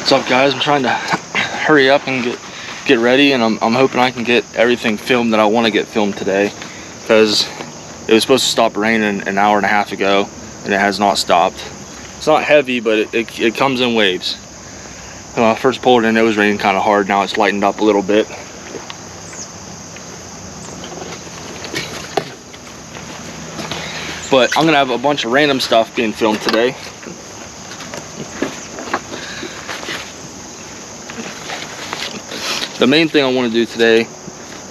What's up, guys? I'm trying to hurry up and get ready, and I'm hoping I can get everything filmed that I want to get filmed today, because it was supposed to stop raining an hour and a half ago and it has not stopped. It's not heavy, but it comes in waves. When I first pulled in, it was raining kind of hard. Now it's lightened up a little bit. But I'm gonna have a bunch of random stuff being filmed today. The main thing I want to do today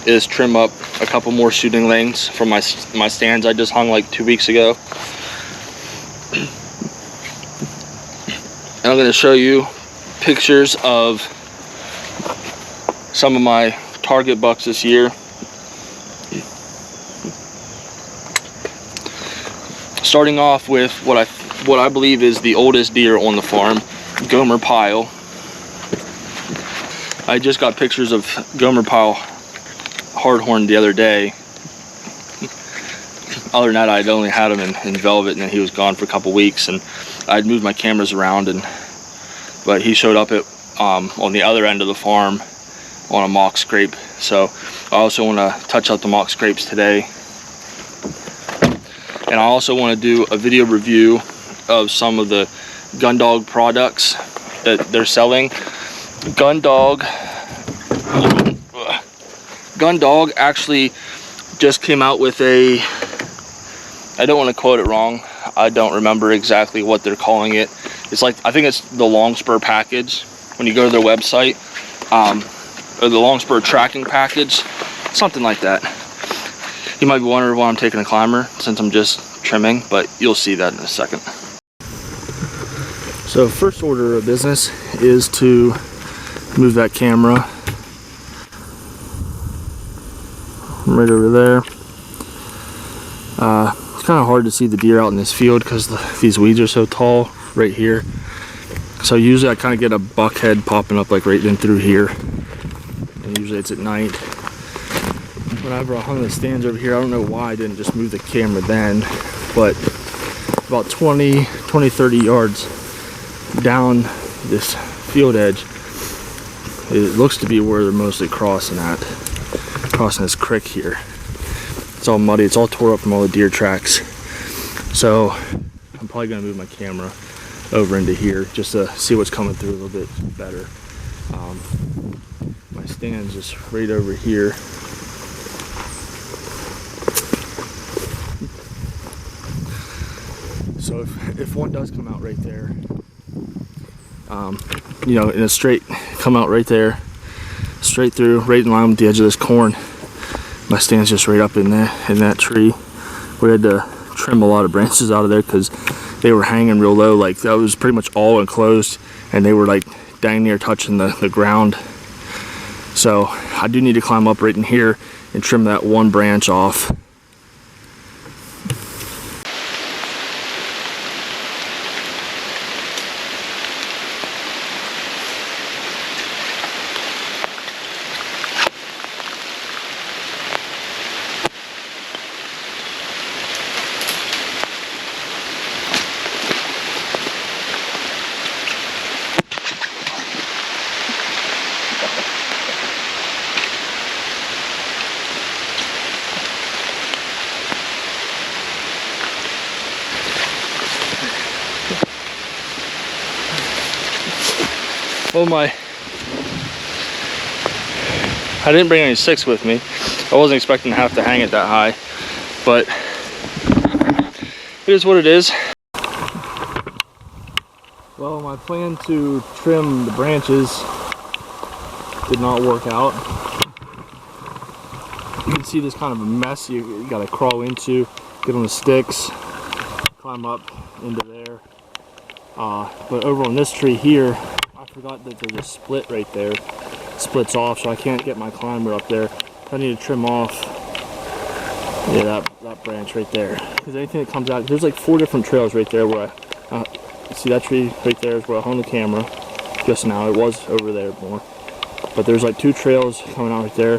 is trim up a couple more shooting lanes from my stands I just hung like 2 weeks ago. And I'm going to show you pictures of some of my target bucks this year. Starting off with what I believe is the oldest deer on the farm, Gomer Pile. I just got pictures of Gomer Pile hardhorn the other day. Other than that, I'd only had him in velvet, and then he was gone for a couple weeks, and I'd moved my cameras around, but he showed up at on the other end of the farm on a mock scrape. So I also want to touch up the mock scrapes today, and I also want to do a video review of some of the Gundog products that they're selling. Gundog actually just came out with a, I don't want to quote it wrong, I don't remember exactly what they're calling it. It's like, I think it's the Longspur package when you go to their website, or the Longspur tracking package, something like that. You might be wondering why I'm taking a climber since I'm just trimming, but you'll see that in a second. So first order of business is to move that camera right over there. It's kind of hard to see the deer out in this field because these weeds are so tall right here. So usually I kind of get a buck head popping up like right in through here, and usually it's at night. Whenever I hung the stands over here, I don't know why I didn't just move the camera then, but about 30 yards down this field edge, it looks to be where they're mostly crossing this creek here. It's all muddy, it's all tore up from all the deer tracks. So I'm probably gonna move my camera over into here just to see what's coming through a little bit better. My stand's just right over here. So if one does come out right there, you know, in a straight, come out right there, straight through, right in line with the edge of this corn. My stand's just right up in that tree. We had to trim a lot of branches out of there because they were hanging real low. Like, that was pretty much all enclosed, and they were like dang near touching the ground. So I do need to climb up right in here and trim that one branch off. Oh my, I didn't bring any sticks with me. I wasn't expecting to have to hang it that high, but it is what it is. Well, my plan to trim the branches did not work out. You can see this kind of a mess you gotta crawl into, get on the sticks, climb up into there. But over on this tree here, I forgot that there's a split right there. It splits off, so I can't get my climber up there. I need to trim off, yeah, that branch right there. Because anything that comes out, there's like 4 different trails right there where see that tree right there is where I hung the camera just now. It was over there more. But there's like 2 trails coming out right there.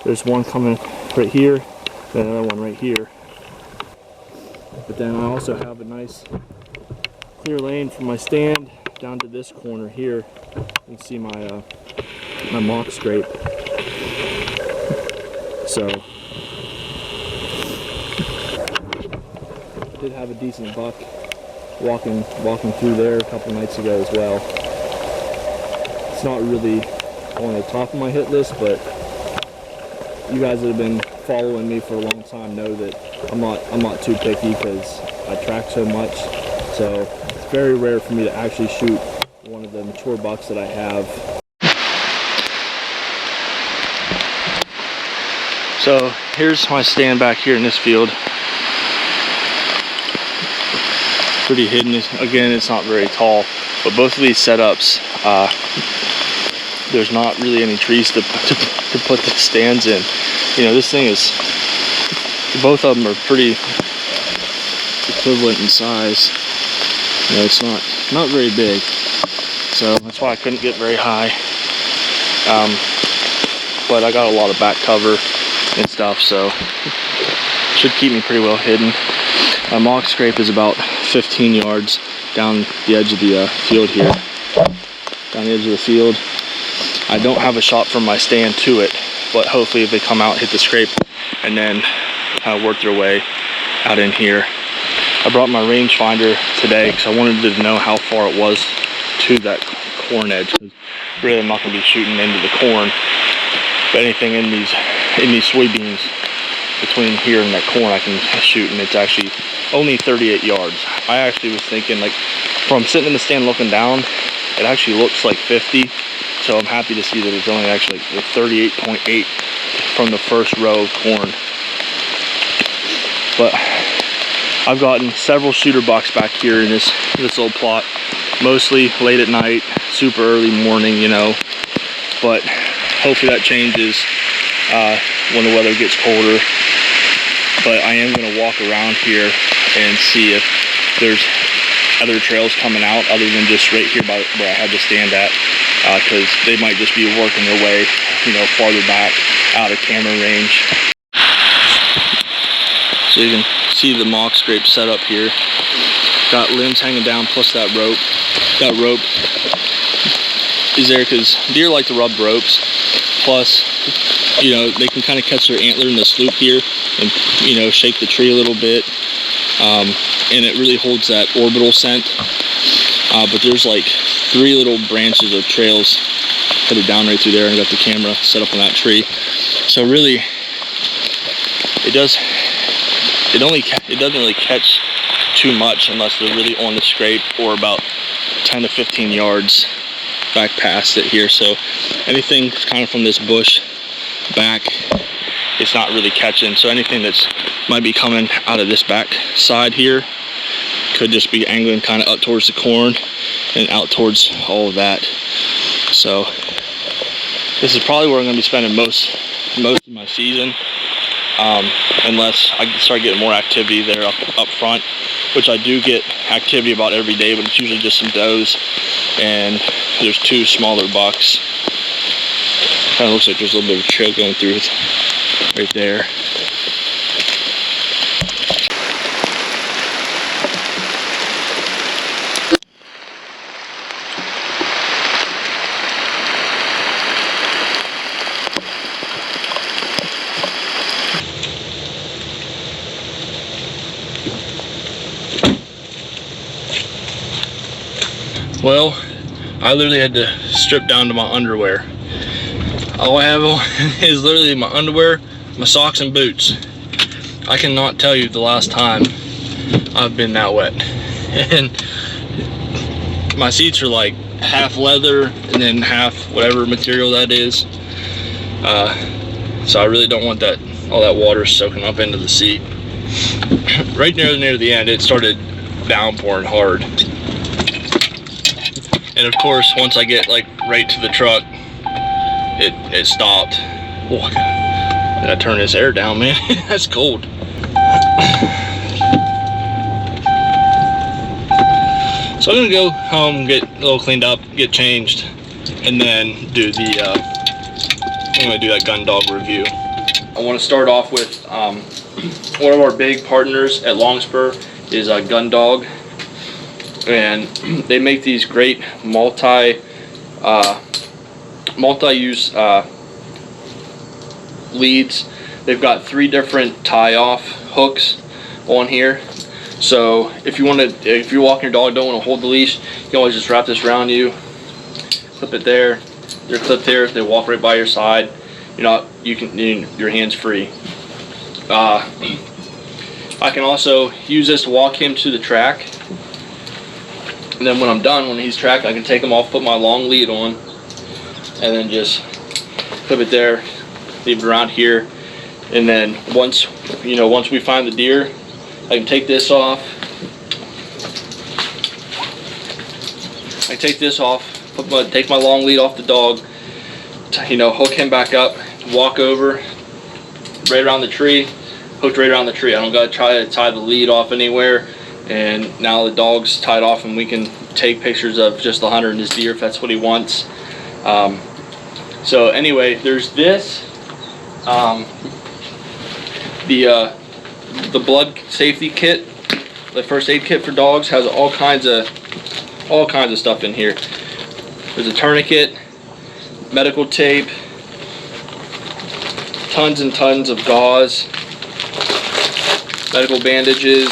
There's one coming right here, then another one right here. But then I also have a nice clear lane for my stand down to this corner here, you can see my my mock scrape. So did have a decent buck walking through there a couple nights ago as well. It's not really on the top of my hit list, but you guys that have been following me for a long time know that I'm not too picky because I track so much. So it's very rare for me to actually shoot one of the mature bucks that I have. So here's my stand back here in this field. Pretty hidden. Again, it's not very tall, but both of these setups, there's not really any trees to put the stands in. You know, this thing is, both of them are pretty equivalent in size. You know, it's not very big, so that's why I couldn't get very high. But I got a lot of back cover and stuff, so should keep me pretty well hidden. My mock scrape is about 15 yards down the edge of the field here. Down the edge of the field. I don't have a shot from my stand to it, but hopefully if they come out, hit the scrape, and then work their way out in here. I brought my rangefinder today because I wanted to know how far it was to that corn edge. Really, I'm not going to be shooting into the corn, but anything in these soybeans between here and that corn I can shoot, and it's actually only 38 yards. I actually was thinking, like, from sitting in the stand looking down, it actually looks like 50. So I'm happy to see that it's only actually like 38.8 from the first row of corn. But I've gotten several shooter bucks back here in this little plot, mostly late at night, super early morning, you know. But hopefully that changes when the weather gets colder. But I am going to walk around here and see if there's other trails coming out other than just right here by where I had the stand at, because they might just be working their way, you know, farther back out of camera range. So you can see the mock scrape set up here. Got limbs hanging down plus that rope. That rope is there because deer like to rub ropes. Plus, you know, they can kind of catch their antler in the sloop here and, you know, shake the tree a little bit. And it really holds that orbital scent. But there's like 3 little branches of trails headed down right through there, and I got the camera set up on that tree. So really, it doesn't really catch too much unless they're really on the scrape or about 10 to 15 yards back past it here. So anything kind of from this bush back, it's not really catching. So anything that's might be coming out of this back side here could just be angling kind of up towards the corn and out towards all of that. So this is probably where I'm going to be spending most of my season, unless I start getting more activity there up front, which I do get activity about every day, but it's usually just some does, and there's 2 smaller bucks. Kind of looks like there's a little bit of a trail going through right there. Well, I literally had to strip down to my underwear. All I have on is literally my underwear, my socks, and boots. I cannot tell you the last time I've been that wet. And my seats are like half leather and then half whatever material that is. So I really don't want all that water soaking up into the seat. Right near the end, it started downpouring hard. And of course, once I get like right to the truck, it stopped. Oh, I gotta turn this air down, man. That's cold. So I'm gonna go home, get a little cleaned up, get changed, and then do I'm gonna do that gun dog review. I want to start off with one of our big partners at Longspur is Gun Dog. and they make these great multi-use leads. They've got 3 different tie-off hooks on here. So if you're walking your dog, don't want to hold the leash, you can always just wrap this around you, clip it there. They're clipped here. They walk right by your side. Your hands free. I can also use this to walk him to the track, and then when I'm done, when he's tracked, I can take him off, put my long lead on, and then just clip it there, leave it around here, and then once we find the deer, I can take this off. Take my long lead off the dog, hook him back up, walk over right around the tree, hooked right around the tree. I don't gotta try to tie the lead off anywhere, and now the dog's tied off, and we can take pictures of just the hunter and his deer if that's what he wants. So anyway, there's this, the blood safety kit, the first aid kit for dogs, has all kinds of stuff in here. There's a tourniquet, medical tape, tons and tons of gauze, medical bandages,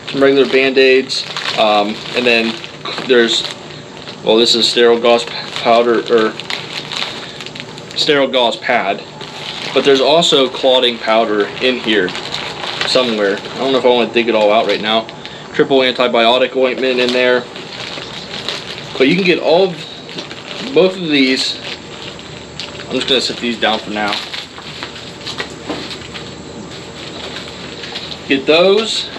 some regular band-aids, and then there's, this is sterile gauze powder, or sterile gauze pad, but there's also clotting powder in here somewhere. I don't know if I want to dig it all out right now. Triple antibiotic ointment in there, but you can get both of these. I'm just going to set these down for now. Get those.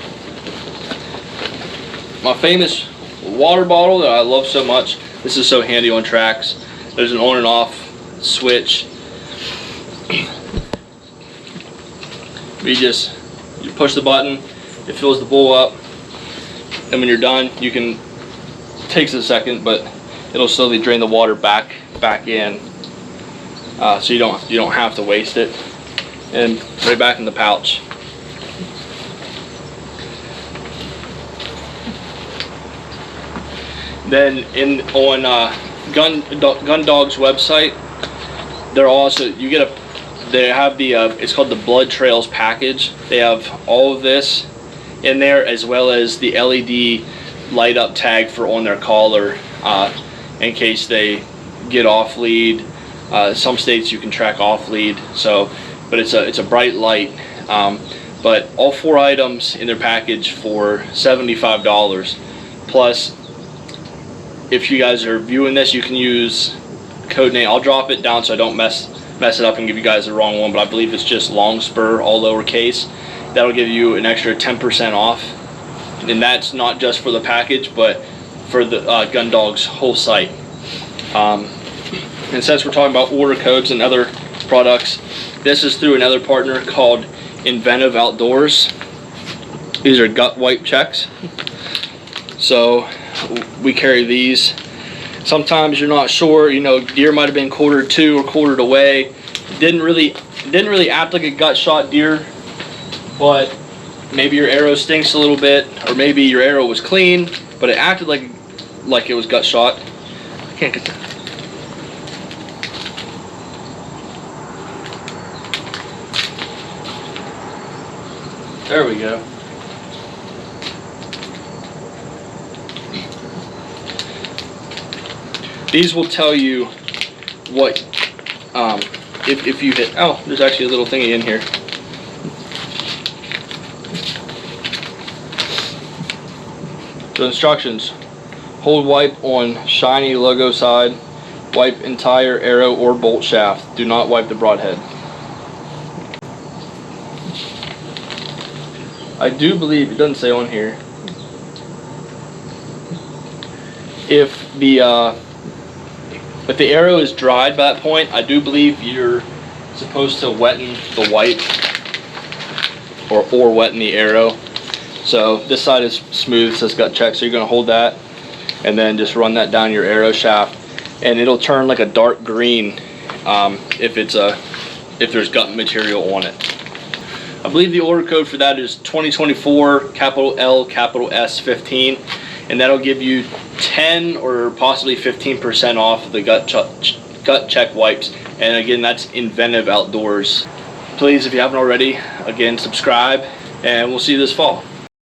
My famous water bottle that I love so much. This is so handy on tracks. There's an on and off switch. You push the button, it fills the bowl up, and when you're done, it takes a second, but it'll slowly drain the water back in, so you don't have to waste it, and right back in the pouch. Then on Gun Dog's website, they have it's called the Blood Trails package. They have all of this in there, as well as the LED light up tag for on their collar, in case they get off lead. Some states you can track off lead, but it's a bright light. But all 4 items in their package for $75. Plus, if you guys are viewing this, you can use code name. I'll drop it down so I don't mess it up and give you guys the wrong one, but I believe it's just Longspur, all lowercase. That'll give you an extra 10% off, and that's not just for the package, but for the Gun Dog's whole site. And since we're talking about order codes and other products, this is through another partner called Inventive Outdoors. These are gut wipe checks. So we carry these. Sometimes you're not sure, deer might have been quartered to or quartered away. Didn't really act like a gut shot deer, but maybe your arrow stinks a little bit, or maybe your arrow was clean, but it acted like it was gut shot. I can't get that. There we go. These will tell you what, if you hit, there's actually a little thingy in here. So instructions: hold wipe on shiny logo side, wipe entire arrow or bolt shaft, do not wipe the broadhead. I do believe, it doesn't say on here, if the arrow is dried by that point, I do believe you're supposed to wetten the wipe or wetten the arrow. So this side is smooth, says gut check, so you're going to hold that and then just run that down your arrow shaft, and it'll turn like a dark green if there's gut material on it. I believe the order code for that is 2024 capital L capital S 15, and that'll give you 10 or possibly 15% off the gut check wipes. And again, that's Inventive Outdoors. Please, if you haven't already, again, subscribe, and we'll see you this fall.